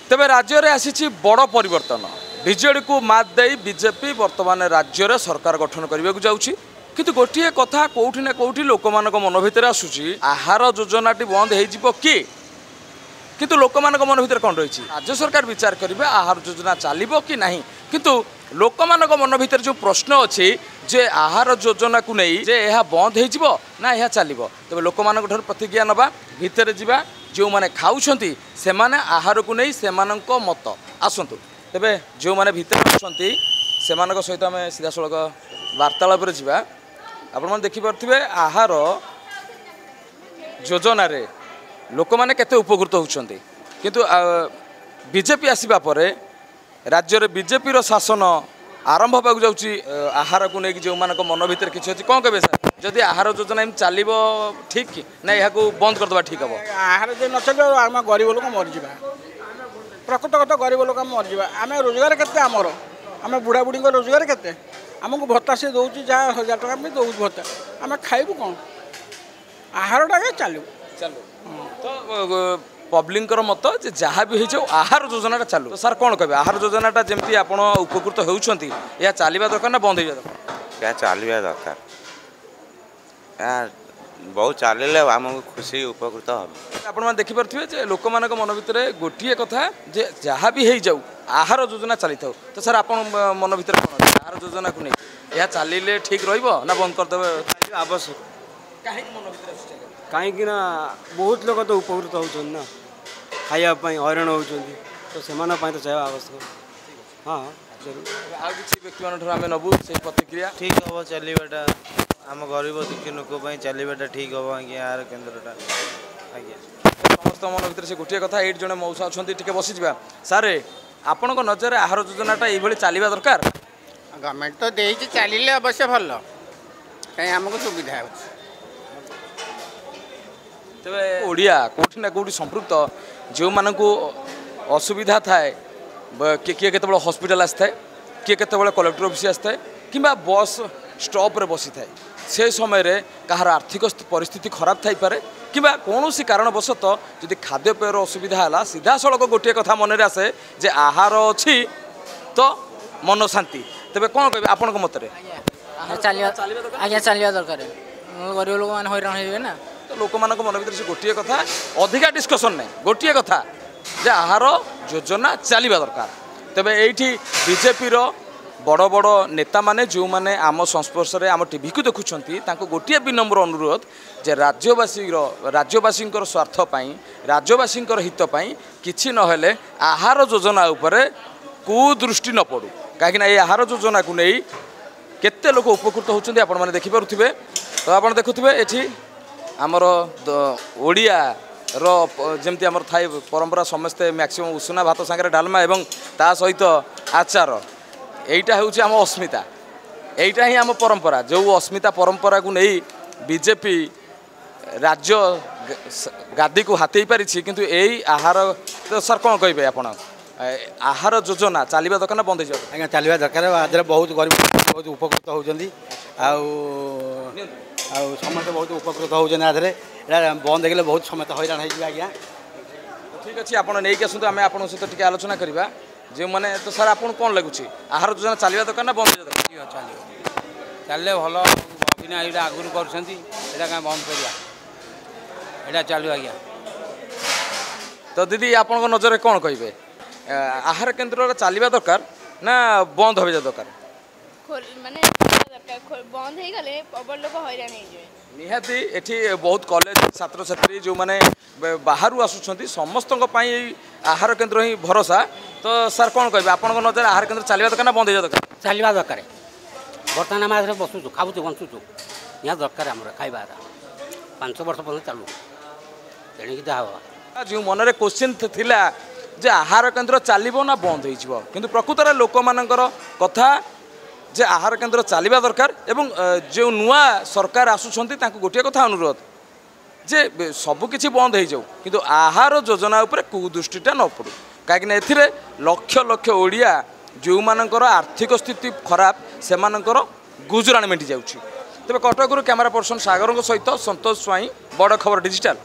तेबे राज्य में आसी बड़ परिवर्तन बीजेडी को मात दे बीजेपी वर्तमान राज्य में सरकार गठन करने को जाऊँगी किंतु गोटे कथा कौटी ना कौटी लोक मन भर आसूसी आहार योजनाटी बंद हो कि किंतु लोक मन भर कौन रही राज्य सरकार विचार करेंगे आहार योजना चलो कि ना किंतु लोक मन भर जो प्रश्न अच्छी जे आहार योजना को नहीं जे यह बंद हो ना यह चलो तेज लोक मान प्रतिज्ञा नवा भितर जा जो मैंने खाऊँ से आहार को नहीं से मत आसतु तेरे जो मैंने भितर अच्छा सहित आम सीधा सड़क वार्तालाप जा आपण देखिपे आहार योजन लोक मैंने केते उपकृत होती किंतु बीजेपी आसवा पर राज्य में बीजेपी रो शासन आरंभ होगा जाऊँगी आहार को लेकिन जो मन भर किसी अच्छी कौन कहे सर जदि आहार योजना चलो ठीक ना यहाँ बंद करदे ठीक हम आहार जो न चलो आम गरीब लोक मरीज प्रकृत कथा गरीब लोक मरीज आम रोजगार के आमर आम बुढ़ा बुढ़ी रोजगार के आमको भत्ता सी दौर जहाँ 1000 टका भी दौर भत्ता आम खाइबू कौन आहारटा चलो चलो तो पब्लिक मत जहाँ भी हो आहार योजना चलू तो सर कौन कहे आहार योजना जमी आप उपकृत होती या चलवा दरकार ना बंद हो क्या चलवा दरकार बहुत चलिए आमको खुशी उपकृत हम आप देखिपे लोक मन भर गोटे कथा जे जहाँ भी हो जाऊ आहार योजना चली था तो सर आप मन भर कौन आहार योजना को नहीं यह चलिए ठीक रहा बंद करदे आवश्यक कहीं मन भर कहीं बहुत लोग तो उपकृत होती ना खायापी हईराण होती तो से तो चाहिए आवश्यक हाँ जरूर आउ कि व्यक्ति मान आम नबू से प्रतिक्रिया ठीक हम चलवाटा आम गरीब दुखी लोक चलवाटा ठीक हम आज्ञा आहार केन्द्रटा आज्ञा समस्त मन भर से गोटे कथा ये जड़े मौसा अच्छा टे बसीजा सारे आपण नजर आहार योजनाटा ये चलवा दरकार गवर्नमेंट तो दे चलिए अवश्य भल कहीं आमको सुविधा हो तेरे ओडिया कौटी ना कौटी संपृक्त जो मानू असुविधा थाए किए के हॉस्पिटल आसी थाए किए के कलेक्टर ऑफिस आसी थाए कि बस स्टॉप रे बसी थाए से समय रे कहार आर्थिक परिस्थिति खराब थाई पारे कि कौन कारणवशत जदि खाद्यपेयर असुविधा है सीधा सड़क गोटे कथा मन आसे जे आहार अच्छी तो मन शांति तेरे कौन कहे आपण मतरे आज्ञा चलवा दरकार गरीब लोक मैंने हईराण हो ना तो लोक मन भर से गोटे कथा अधिका डिस्कसन नहीं गोटे कथा जे आहार योजना चलवा दरकार तेरे ये बीजेपी बड़ बड़ नेता माने जो माने आम संस्पर्श में आम टीवी को देखुं गोटे विनम्र अनुरोध जे राज्यवासी स्वार्थपाई राज्यवासी हितपाई किसी नहेले आहार योजना उपरे कुदृष्टि न पड़ू कहीं ये आहार योजना को नहीं केते लोक उपकृत होती आपण मैंने देखिपे तो आप देखुए ये आमर ओडिया जमती आमर थाई परंपरा समस्ते मैक्सिमम उषुना भात सांगे डालमा एवं ता सहित आचार यहीटा हूँ आम अस्मिता यहीटा ही आम परंपरा जो अस्मिता परंपरा को नहीं बीजेपी राज्य गादी को हाथी पारी किंतु यही आहार तो सर कौन कहे आप आहार योजना चलवा दरकार ना बंद हो आज्ञा चलवा दरकार आज बहुत गरीब बहुत उपकृत होती समस्त बहुत उपकृत होती आधे बंद हो बहुत समस्त हईराण हो आज्ञा ठीक अच्छे आप नहीं आसतु आम आप सहित आलोचना करवा जो मैंने तो सर आपको कौन लगुच आहार योजना चलवा दरकार ना बंद हो चलिए भल ये आगुरी कर बंद कर चलो आज्ञा तो दीदी आप नजर कौन कहे आहार केन्द्र चलवा दरकार ना बंद हो दरकार माने बंद हो गले प्रबल लोक हईराण हो निहाती एठी बहुत कॉलेज छात्र छात्री जो माने बाहर आसुंच समस्त आहार केन्द्र ही भरोसा तो सर कौन कहे आप नजर आहार केन्द्र चलवा दरकार ना बंद हो दरकार चलवा दरकार बर्तमान आम आगे बसुचु खाऊँ बंचुचु यहाँ दरकार आम खाଇବା 5 वर्ष पर्यटन चलू तेणिक जहाँ जो मन क्वेश्चन थिला जे आहार केन्द्र चलो ना बंद हो किंतु प्रकृत में लोक मानकर कथा जे आहार केन्द्र चलवा दरकार एवं जो नुआ सरकार आसुंच गोटे कथा अनुरोध जे सबकि बंद हो जाऊ किंतु आहार योजना उपर कुदृष्टिटा न पड़ू कहीं ए लक्ष लक्ष ओडिया जो मानकर आर्थिक स्थिति खराब से गुजराण मेटी जाऊँगी तेज कटकू कैमेरा पर्सन सागर सहित संतोष स्वाई बड़ खबर डिजिटल।